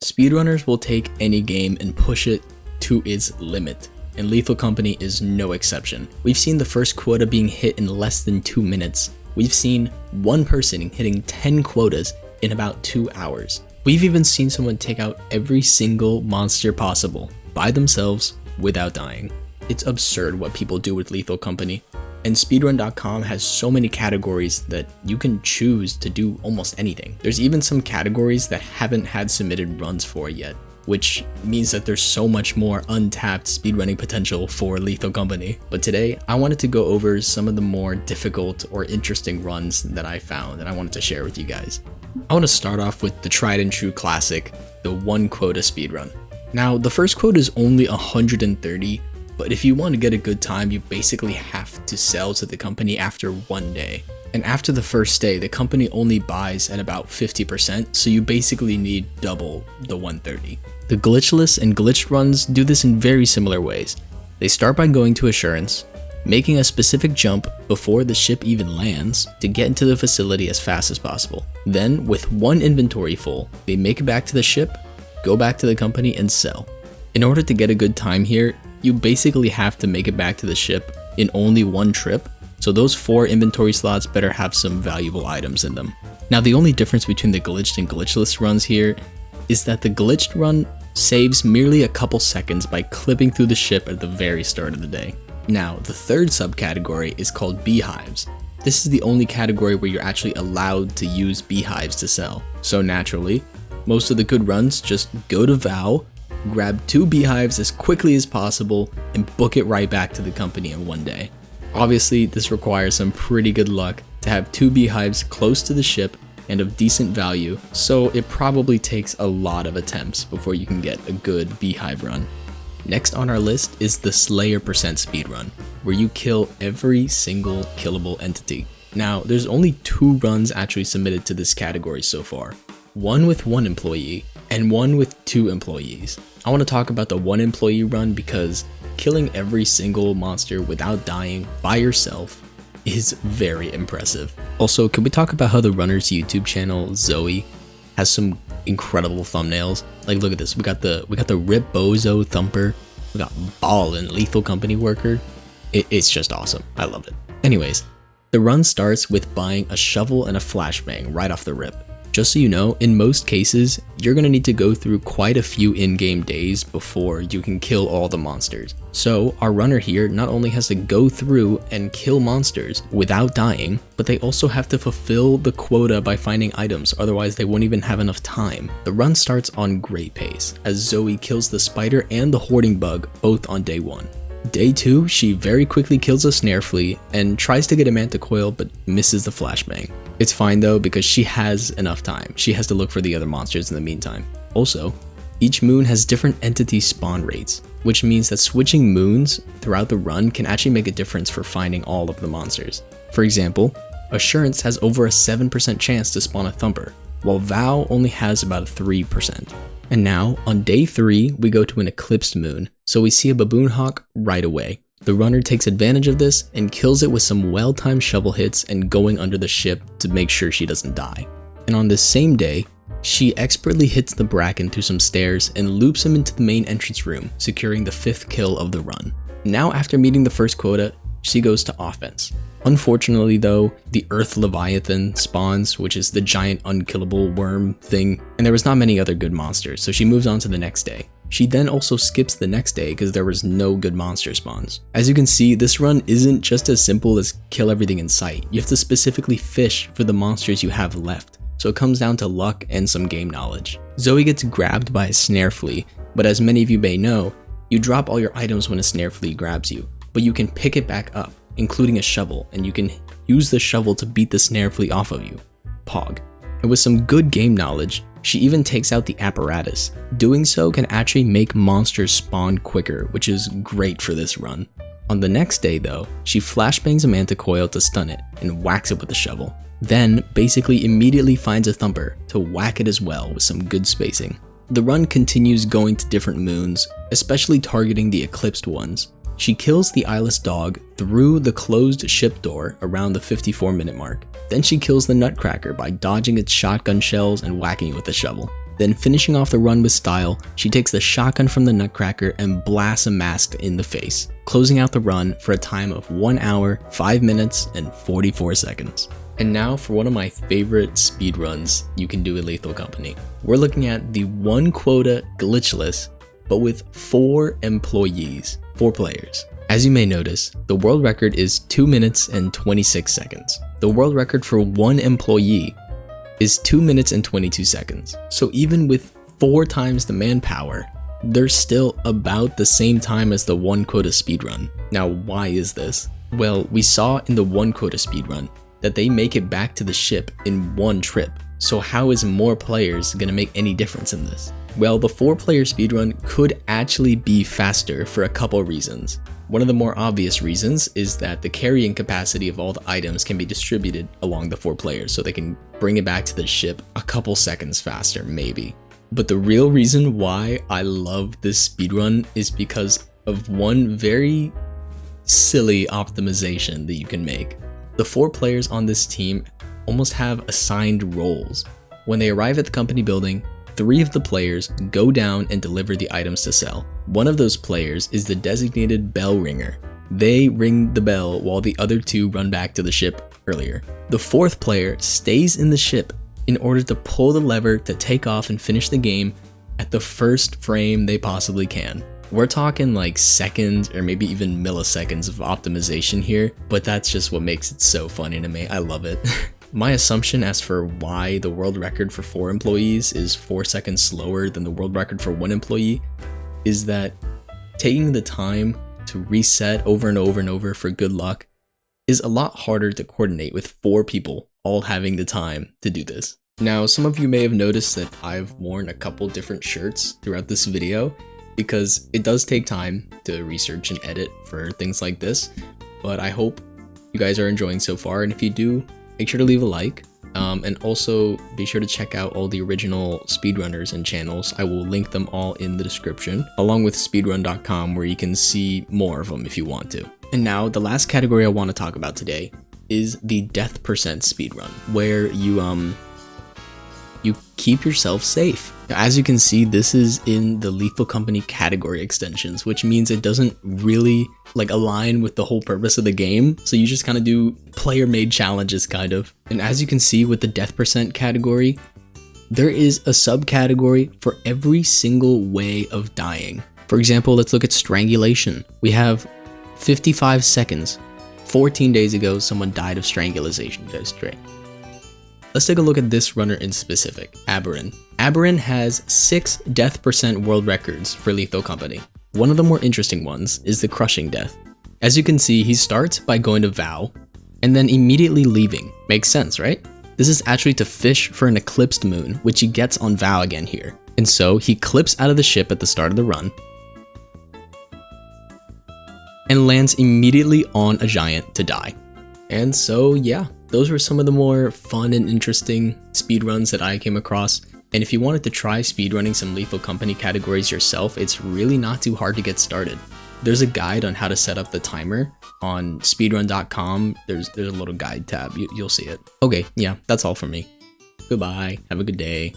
Speedrunners will take any game and push it to its limit, and Lethal Company is no exception. We've seen the first quota being hit in less than 2 minutes. We've seen one person hitting 10 quotas in about 2 hours. We've even seen someone take out every single monster possible by themselves without dying. It's absurd what people do with Lethal Company, and speedrun.com has so many categories that you can choose to do almost anything. There's even some categories that haven't had submitted runs for yet, which means that there's so much more untapped speedrunning potential for Lethal Company. But today, I wanted to go over some of the more difficult or interesting runs that I found and I wanted to share with you guys. I want to start off with the tried and true classic, the 1 quota speedrun. Now, the first quota is only 130, but if you want to get a good time, you basically have to sell to the company after 1 day. And after the first day, the company only buys at about 50%, so you basically need double the 130. The glitchless and glitched runs do this in very similar ways. They start by going to assurance, making a specific jump before the ship even lands to get into the facility as fast as possible. Then, with 1 inventory full, they make it back to the ship, go back to the company, and sell. In order to get a good time here, you basically have to make it back to the ship in only 1 trip, so those 4 inventory slots better have some valuable items in them. Now, the only difference between the glitched and glitchless runs here is that the glitched run saves merely a couple seconds by clipping through the ship at the very start of the day. Now, the third subcategory is called beehives. This is the only category where you're actually allowed to use beehives to sell. So naturally, most of the good runs just go to Vow, grab 2 beehives as quickly as possible, and book it right back to the company in 1 day. Obviously, this requires some pretty good luck to have 2 beehives close to the ship and of decent value, so it probably takes a lot of attempts before you can get a good beehive run. Next on our list is the Slayer % speedrun, where you kill every single killable entity. Now, there's only 2 runs actually submitted to this category so far. One with 1 employee, and one with 2 employees. I want to talk about the 1 employee run because killing every single monster without dying by yourself is very impressive. Also, can we talk about how the runner's YouTube channel, Zoe, has some incredible thumbnails? Like, look at this. We got the Rip Bozo Thumper. We got Ball and Lethal Company Worker. It's just awesome. I love it. Anyways, the run starts with buying a shovel and a flashbang right off the rip. Just so you know, in most cases, you're going to need to go through quite a few in-game days before you can kill all the monsters. So our runner here not only has to go through and kill monsters without dying, but they also have to fulfill the quota by finding items, otherwise they won't even have enough time. The run starts on great pace, as Zoe kills the spider and the hoarding bug both on day 1. Day 2, she very quickly kills a snare flea and tries to get a manticoil but misses the flashbang. It's fine though because she has enough time. She has to look for the other monsters in the meantime. Also, each moon has different entity spawn rates, which means that switching moons throughout the run can actually make a difference for finding all of the monsters. For example, Assurance has over a 7% chance to spawn a Thumper, while Vow only has about a 3%. And now, on day 3, we go to an eclipsed moon, so we see a baboon hawk right away. The runner takes advantage of this and kills it with some well-timed shovel hits and going under the ship to make sure she doesn't die. And on this same day, she expertly hits the Bracken through some stairs and loops him into the main entrance room, securing the 5th kill of the run. Now, after meeting the first quota, she goes to offense. Unfortunately though, the Earth Leviathan spawns, which is the giant unkillable worm thing, and there was not many other good monsters, so she moves on to the next day. She then also skips the next day because there was no good monster spawns. As you can see, this run isn't just as simple as kill everything in sight. You have to specifically fish for the monsters you have left, so it comes down to luck and some game knowledge. Zoe gets grabbed by a snare flea, but as many of you may know, you drop all your items when a snare flea grabs you, but you can pick it back up, including a shovel, and you can use the shovel to beat the snare flea off of you. Pog. And with some good game knowledge, she even takes out the apparatus. Doing so can actually make monsters spawn quicker, which is great for this run. On the next day though, she flashbangs a manticoil to stun it and whacks it with a shovel. Then basically immediately finds a Thumper to whack it as well with some good spacing. The run continues going to different moons, especially targeting the eclipsed ones. She kills the eyeless dog through the closed ship door around the 54-minute mark. Then she kills the Nutcracker by dodging its shotgun shells and whacking it with a shovel. Then finishing off the run with style, she takes the shotgun from the Nutcracker and blasts a mask in the face, closing out the run for a time of 1 hour, 5 minutes, and 44 seconds. And now for one of my favorite speedruns you can do at Lethal Company. We're looking at the 1 quota glitchless, but with 4 employees, 4 players. As you may notice, the world record is 2 minutes and 26 seconds. The world record for 1 employee is 2 minutes and 22 seconds. So even with 4 times the manpower, they're still about the same time as the 1 quota speedrun. Now, why is this? Well, we saw in the 1 quota speedrun that they make it back to the ship in 1 trip. So how is more players gonna make any difference in this? Well, the 4-player speedrun could actually be faster for a couple reasons. One of the more obvious reasons is that the carrying capacity of all the items can be distributed along the 4 players, so they can bring it back to the ship a couple seconds faster, maybe. But the real reason why I love this speedrun is because of one very silly optimization that you can make. The 4 players on this team almost have assigned roles. When they arrive at the company building, 3 of the players go down and deliver the items to sell. One of those players is the designated bell ringer. They ring the bell while the other 2 run back to the ship earlier. The 4th player stays in the ship in order to pull the lever to take off and finish the game at the first frame they possibly can. We're talking like seconds or maybe even milliseconds of optimization here, but that's just what makes it so funny to me. I love it. My assumption as for why the world record for 4 employees is 4 seconds slower than the world record for 1 employee is that taking the time to reset over and over and over for good luck is a lot harder to coordinate with 4 people all having the time to do this. Now, some of you may have noticed that I've worn a couple different shirts throughout this video because it does take time to research and edit for things like this, but I hope you guys are enjoying so far, and if you do, make sure to leave a like, and also be sure to check out all the original speedrunners and channels. I will link them all in the description, along with speedrun.com, where you can see more of them if you want to. And now, the last category I want to talk about today is the death percent speedrun, where you keep yourself safe. As you can see, this is in the Lethal Company category extensions, which means it doesn't really align with the whole purpose of the game. So you just kind of do player-made challenges kind of. And as you can see with the death percent category, there is a subcategory for every single way of dying. For example, let's look at strangulation. We have 55 seconds. 14 days ago, someone died of strangulation. Let's take a look at this runner in specific, Aberin. Aberin has 6 death percent world records for Lethal Company. One of the more interesting ones is the crushing death. As you can see, he starts by going to Vow, and then immediately leaving. Makes sense, right? This is actually to fish for an eclipsed moon, which he gets on Vow again here. And so he clips out of the ship at the start of the run, and lands immediately on a giant to die. And so yeah, those were some of the more fun and interesting speedruns that I came across. And if you wanted to try speedrunning some Lethal Company categories yourself, it's really not too hard to get started. There's a guide on how to set up the timer on speedrun.com. There's a little guide tab, you'll see it. Okay, yeah, that's all from me. Goodbye, have a good day.